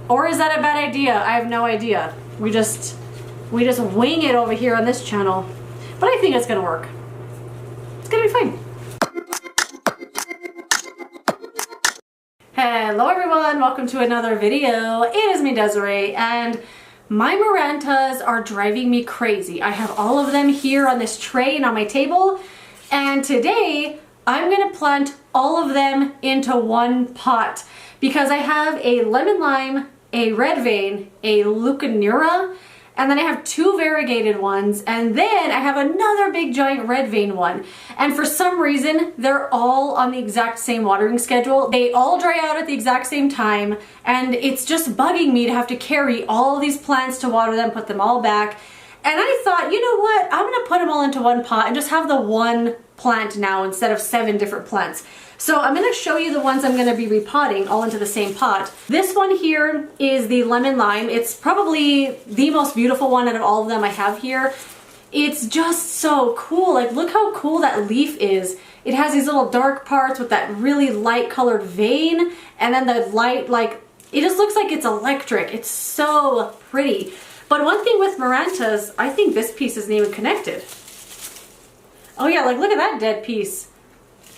Or is that a bad idea? I have no idea. We just wing it over here on this channel. But I think it's gonna work. It's gonna be fine. Hello everyone, welcome to another video. It is me, Desiree, and my marantas are driving me crazy. I have all of them here on this tray and on my table, and today I'm gonna plant all of them into one pot because I have a lemon lime, a red vein, a Lucaneura, and then I have two variegated ones, and then I have another big giant red vein one. And for some reason, they're all on the exact same watering schedule. They all dry out at the exact same time, and it's just bugging me to have to carry all these plants to water them, put them all back. And I thought, you know what? I'm gonna put them all into one pot and just have the one plant now instead of 7 different plants. So I'm gonna show you the ones I'm gonna be repotting all into the same pot. This one here is the lemon lime. It's probably the most beautiful one out of all of them I have here. It's just so cool. Like, look how cool that leaf is. It has these little dark parts with that really light colored vein, and then the light, like, it just looks like it's electric. It's so pretty. But one thing with marantas, I think this piece isn't even connected. Oh yeah, like look at that dead piece.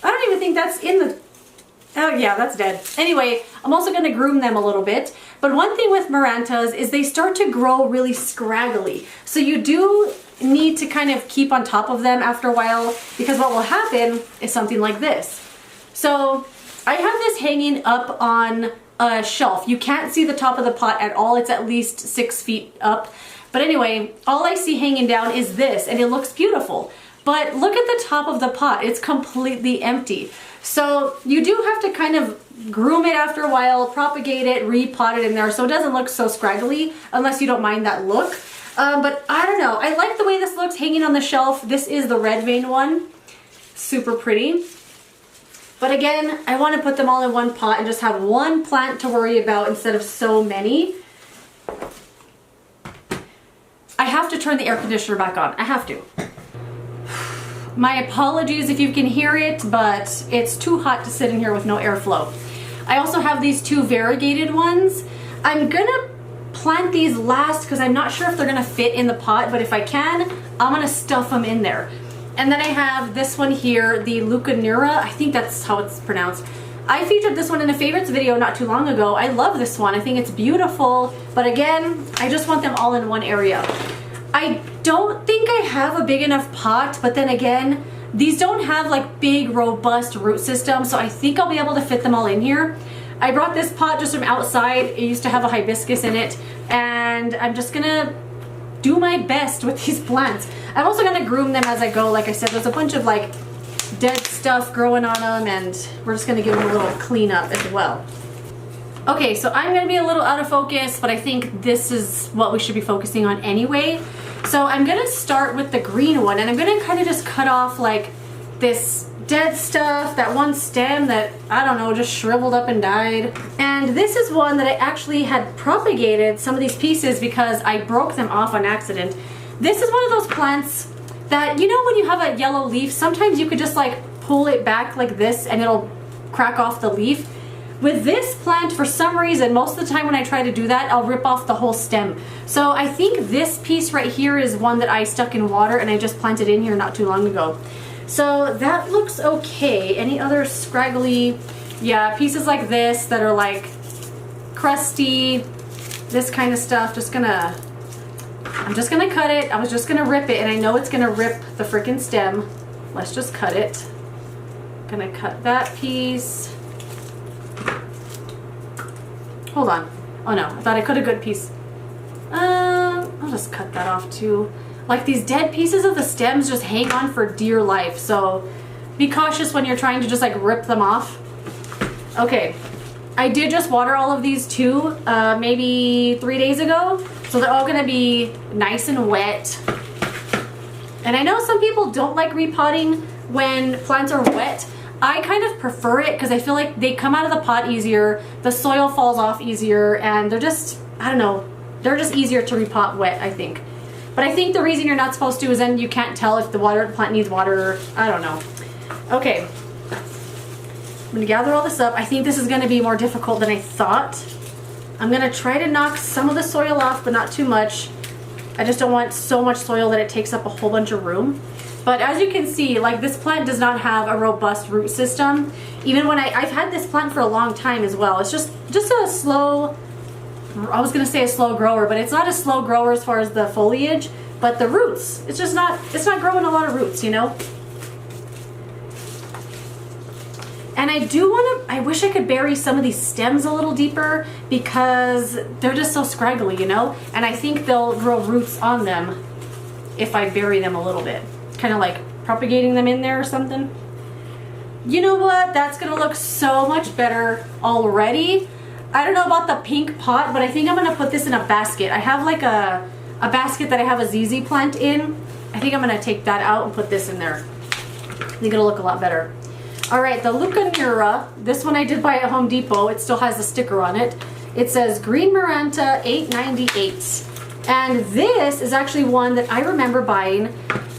I don't even think that's in the... Oh yeah, that's dead. Anyway, I'm also going to groom them a little bit. But one thing with marantas is they start to grow really scraggly. So you do need to kind of keep on top of them after a while, because what will happen is something like this. So I have this hanging up on a shelf. You can't see the top of the pot at all. It's at least 6 feet up. But anyway, all I see hanging down is this, and it looks beautiful. But look at the top of the pot. It's completely empty. So you do have to kind of groom it after a while, propagate it, repot it in there so it doesn't look so scraggly, unless you don't mind that look. But I don't know. I like the way this looks hanging on the shelf. This is the red vein one. Super pretty. But again, I want to put them all in one pot and just have one plant to worry about instead of so many. I have to turn the air conditioner back on. I have to. My apologies if you can hear it, but it's too hot to sit in here with no airflow. I also have these two variegated ones. I'm gonna plant these last because I'm not sure if they're gonna fit in the pot, but if I can, I'm gonna stuff them in there. And then I have this one here, the Lucaneura. I think that's how it's pronounced. I featured this one in a favorites video not too long ago. I love this one. I think it's beautiful, but again, I just want them all in one area. I don't think I have a big enough pot, but then again, these don't have like big robust root systems, so I think I'll be able to fit them all in here. I brought this pot just from outside. It used to have a hibiscus in it, and I'm just gonna do my best with these plants. I'm also gonna groom them as I go. Like I said, there's a bunch of like dead stuff growing on them, and we're just gonna give them a little cleanup as well. Okay, so I'm gonna be a little out of focus, but I think this is what we should be focusing on anyway. So I'm gonna start with the green one, and I'm gonna kind of just cut off like this dead stuff, that one stem that, I don't know, just shriveled up and died. And this is one that I actually had propagated some of these pieces because I broke them off on accident. This is one of those plants that, you know, when you have a yellow leaf, sometimes you could just like pull it back like this and it'll crack off the leaf. With this plant, for some reason, most of the time when I try to do that, I'll rip off the whole stem. So I think this piece right here is one that I stuck in water and I just planted in here not too long ago. So that looks okay. Any other scraggly, yeah, pieces like this that are like crusty, this kind of stuff, I'm just gonna cut it. I was just gonna rip it, and I know it's gonna rip the frickin' stem. Let's just cut it. Gonna cut that piece. Hold on. Oh no, I thought I cut a good piece. I'll just cut that off too. Like, these dead pieces of the stems just hang on for dear life, so be cautious when you're trying to just like rip them off. Okay, I did just water all of these too, maybe 3 days ago, so they're all gonna be nice and wet. And I know some people don't like repotting when plants are wet. I kind of prefer it because I feel like they come out of the pot easier, the soil falls off easier, and they're just, I don't know, they're just easier to repot wet, I think. But I think the reason you're not supposed to is then you can't tell if the plant needs water, I don't know. Okay, I'm gonna gather all this up. I think this is gonna be more difficult than I thought. I'm gonna try to knock some of the soil off, but not too much. I just don't want so much soil that it takes up a whole bunch of room. But as you can see, like this plant does not have a robust root system. Even when I've had this plant for a long time as well. It's just a slow, I was gonna say a slow grower, but it's not a slow grower as far as the foliage, but the roots. It's not growing a lot of roots, you know? And I wish I could bury some of these stems a little deeper because they're just so scraggly, you know? And I think they'll grow roots on them if I bury them a little bit. Kind of like propagating them in there or something. You know what? That's gonna look so much better already. I don't know about the pink pot, but I think I'm gonna put this in a basket. I have like a basket that I have a ZZ plant in. I think I'm gonna take that out and put this in there. I think it'll look a lot better. All right, the Lucaneura, this one I did buy at Home Depot. It still has the sticker on it. It says Green Maranta 898. And this is actually one that I remember buying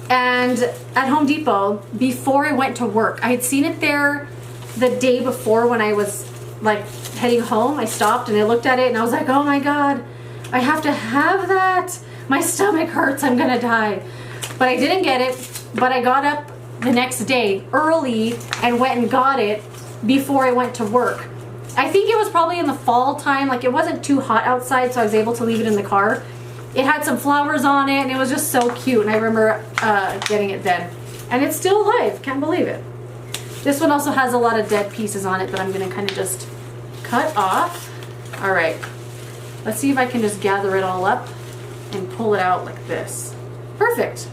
and at Home Depot before I went to work. I had seen it there the day before when I was like heading home. I stopped and I looked at it and I was like, oh my God, I have to have that. My stomach hurts, I'm gonna die. But I didn't get it, but I got up the next day early and went and got it before I went to work. I think it was probably in the fall time, like it wasn't too hot outside, so I was able to leave it in the car. It had some flowers on it and it was just so cute, and I remember getting it then. And it's still alive, can't believe it. This one also has a lot of dead pieces on it that I'm gonna kind of just cut off. All right, let's see if I can just gather it all up and pull it out like this. Perfect.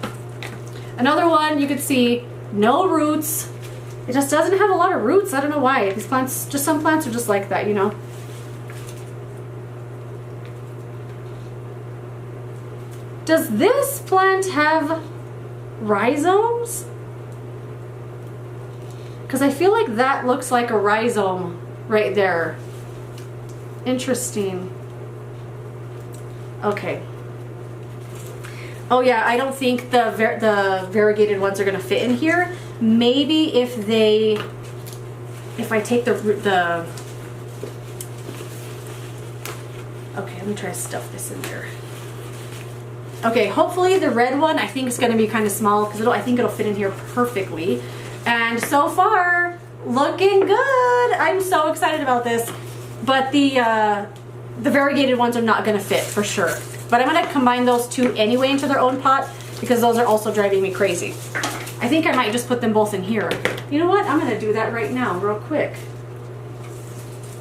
Another one, you could see no roots. It just doesn't have a lot of roots. I don't know why. These plants, just some plants are just like that, you know. Does this plant have rhizomes? Because I feel like that looks like a rhizome right there. Interesting. Okay. Oh yeah, I don't think the variegated ones are gonna fit in here. Maybe if I take the okay, let me try to stuff this in there. Okay, hopefully the red one I think is gonna be kind of small because I think it'll fit in here perfectly. And so far, looking good. I'm so excited about this. But the variegated ones are not gonna fit for sure. But I'm gonna combine those two anyway into their own pot because those are also driving me crazy. I think I might just put them both in here. You know what? I'm gonna do that right now, real quick.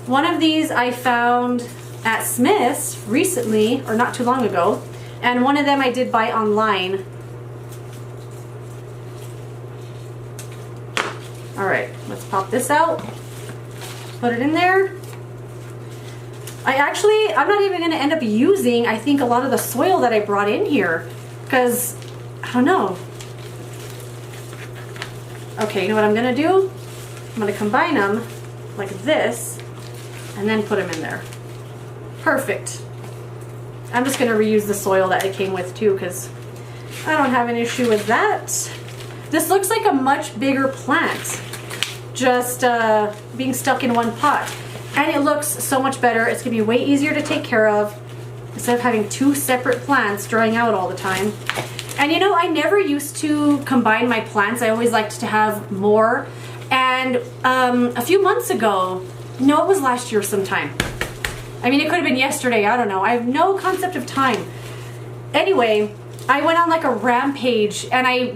One of these I found at Smith's recently, or not too long ago, and one of them I did buy online. All right, let's pop this out, put it in there. I'm not even gonna end up using, I think, a lot of the soil that I brought in here because, I don't know. Okay, you know what I'm gonna do? I'm gonna combine them like this and then put them in there. Perfect. I'm just gonna reuse the soil that I came with too because I don't have an issue with that. This looks like a much bigger plant, just being stuck in one pot. And it looks so much better. It's gonna be way easier to take care of instead of having two separate plants drying out all the time. And you know, I never used to combine my plants. I always liked to have more. And a few months ago, no, it was last year sometime. I mean, it could have been yesterday, I don't know. I have no concept of time. Anyway, I went on like a rampage and I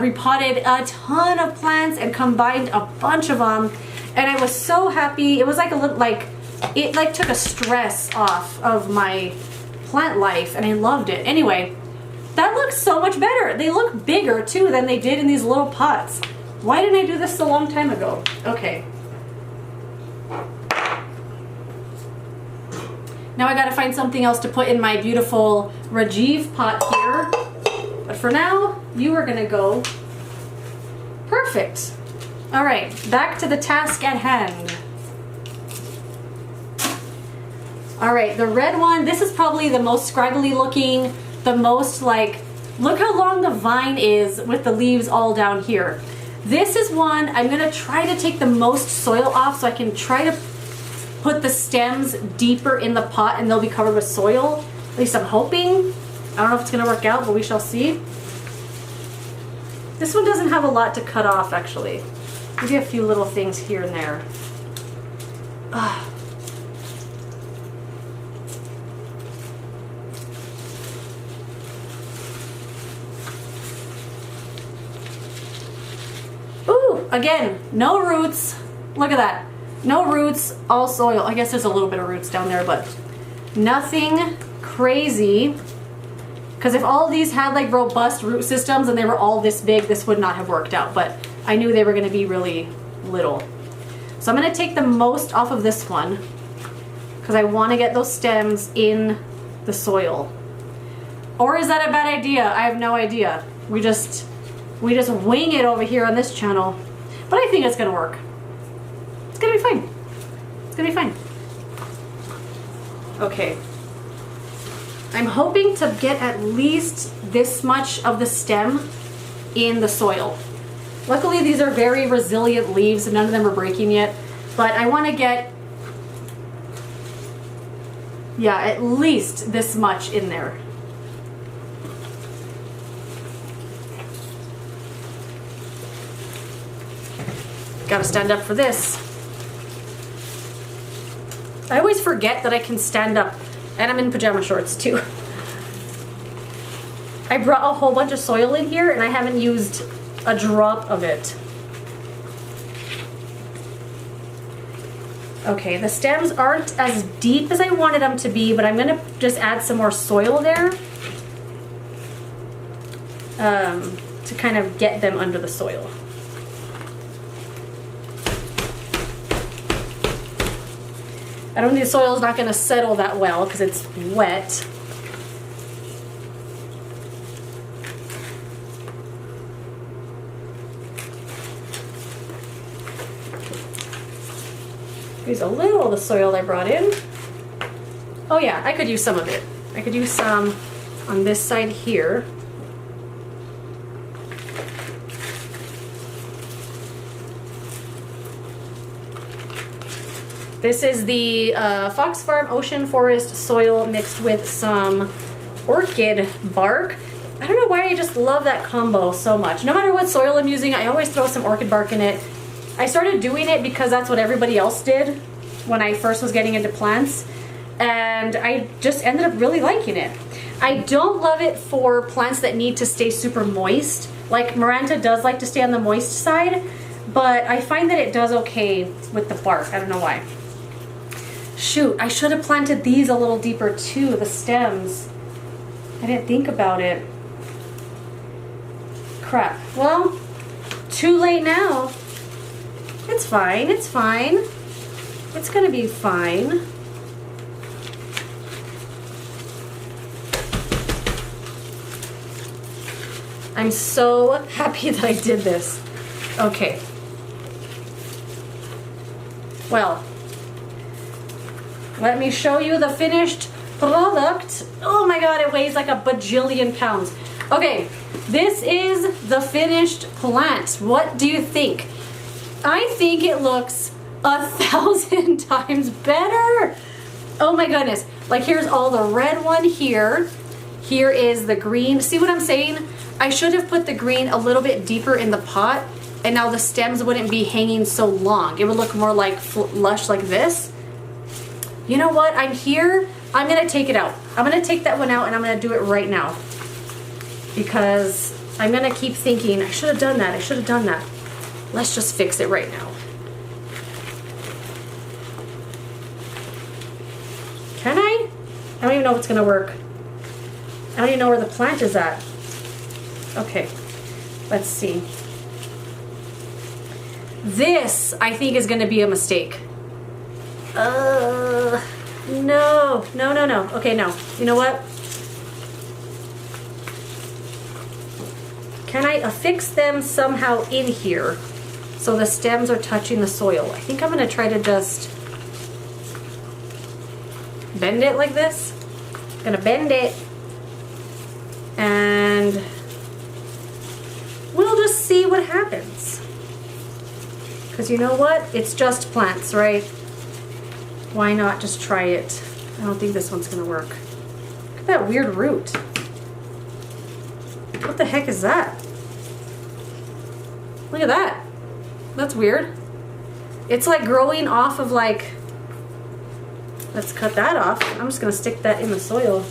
repotted a ton of plants and combined a bunch of them. And I was so happy. It was like a little, it took a stress off of my plant life and I loved it. Anyway, that looks so much better. They look bigger too than they did in these little pots. Why didn't I do this a long time ago? Okay. Now I gotta find something else to put in my beautiful Rajiv pot here. But for now, you are gonna go. Perfect. All right, back to the task at hand. All right, the red one, this is probably the most scraggly looking, the most like, look how long the vine is with the leaves all down here. This is one, I'm gonna try to take the most soil off so I can try to put the stems deeper in the pot and they'll be covered with soil. At least I'm hoping. I don't know if it's gonna work out, but we shall see. This one doesn't have a lot to cut off, actually. Maybe a few little things here and there. Ugh. Ooh, again, no roots. Look at that. No roots, all soil. I guess there's a little bit of roots down there, but nothing crazy. Because if all of these had like robust root systems and they were all this big, this would not have worked out. But I knew they were going to be really little. So I'm going to take the most off of this one because I want to get those stems in the soil. Or is that a bad idea? I have no idea. We just wing it over here on this channel. But I think it's going to work. It's going to be fine. It's going to be fine. Okay. I'm hoping to get at least this much of the stem in the soil. Luckily, these are very resilient leaves and none of them are breaking yet. But I want to get, yeah, at least this much in there. Gotta stand up for this. I always forget that I can stand up. And I'm in pajama shorts too. I brought a whole bunch of soil in here and I haven't used a drop of it. Okay, the stems aren't as deep as I wanted them to be, but I'm gonna just add some more soil there to kind of get them under the soil. I don't think the soil is not going to settle that well because it's wet. Use a little of the soil I brought in. Oh yeah, I could use some of it. I could use some on this side here. This is the Fox Farm Ocean Forest soil mixed with some orchid bark. I don't know why I just love that combo so much. No matter what soil I'm using, I always throw some orchid bark in it. I started doing it because that's what everybody else did when I first was getting into plants. And I just ended up really liking it. I don't love it for plants that need to stay super moist. Like Maranta does like to stay on the moist side, but I find that it does okay with the bark. I don't know why. Shoot, I should have planted these a little deeper too, the stems. I didn't think about it. Crap. Well, too late now. It's fine, it's fine. It's gonna be fine. I'm so happy that I did this. Okay. Well, let me show you the finished product. Oh my god, it weighs like a bajillion pounds. Okay, this is the finished plant. What do you think? I think it looks 1,000 times better. Oh my goodness. Like here's all the red one here. Here is the green. See what I'm saying? I should have put the green a little bit deeper in the pot and now the stems wouldn't be hanging so long. It would look more like lush like this. You know what? I'm here. I'm going to take it out. I'm going to take that one out and I'm going to do it right now. Because I'm going to keep thinking, I should have done that. I should have done that. Let's just fix it right now. Can I? I don't even know if it's going to work. I don't even know where the plant is at. Okay. Let's see. This, I think, is going to be a mistake. No. Okay, no. You know what? Can I affix them somehow in here so the stems are touching the soil? I think I'm going to try to just bend it like this. I'm going to bend it and we'll just see what happens. Because you know what? It's just plants, right? why not just try it? I don't think this one's gonna work. Look at that weird root. What the heck is that? Look at that. That's weird. It's like growing off of like, let's cut that off. I'm just gonna stick that in the soil.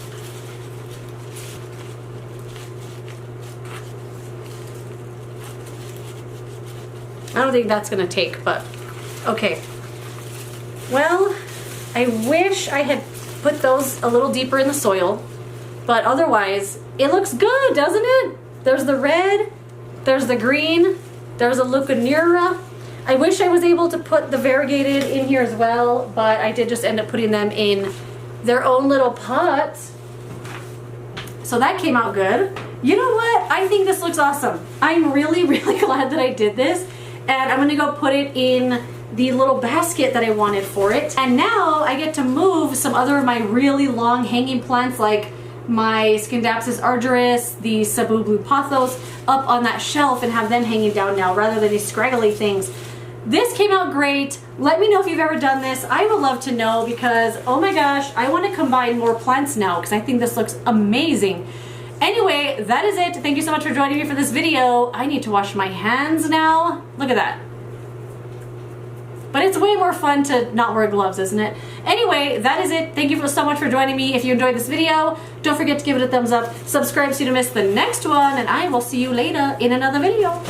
I don't think that's gonna take, but okay. Well, I wish I had put those a little deeper in the soil, but otherwise it looks good, doesn't it? There's the red, there's the green, there's a Lucaneura. I wish I was able to put the variegated in here as well, but I did just end up putting them in their own little pots. So that came out good. You know what? I think this looks awesome. I'm really, really glad that I did this. And I'm gonna go put it in the little basket that I wanted for it. And now I get to move some other of my really long hanging plants like my Scindapsus argyris, the Cebu blue pothos, up on that shelf and have them hanging down now rather than these scraggly things. This came out great. Let me know if you've ever done this. I would love to know because, oh my gosh, I want to combine more plants now because I think this looks amazing. Anyway, that is it. Thank you so much for joining me for this video. I need to wash my hands now. Look at that. But it's way more fun to not wear gloves, isn't it? Anyway, that is it. Thank you so much for joining me. If you enjoyed this video, don't forget to give it a thumbs up, subscribe so you don't miss the next one, and I will see you later in another video.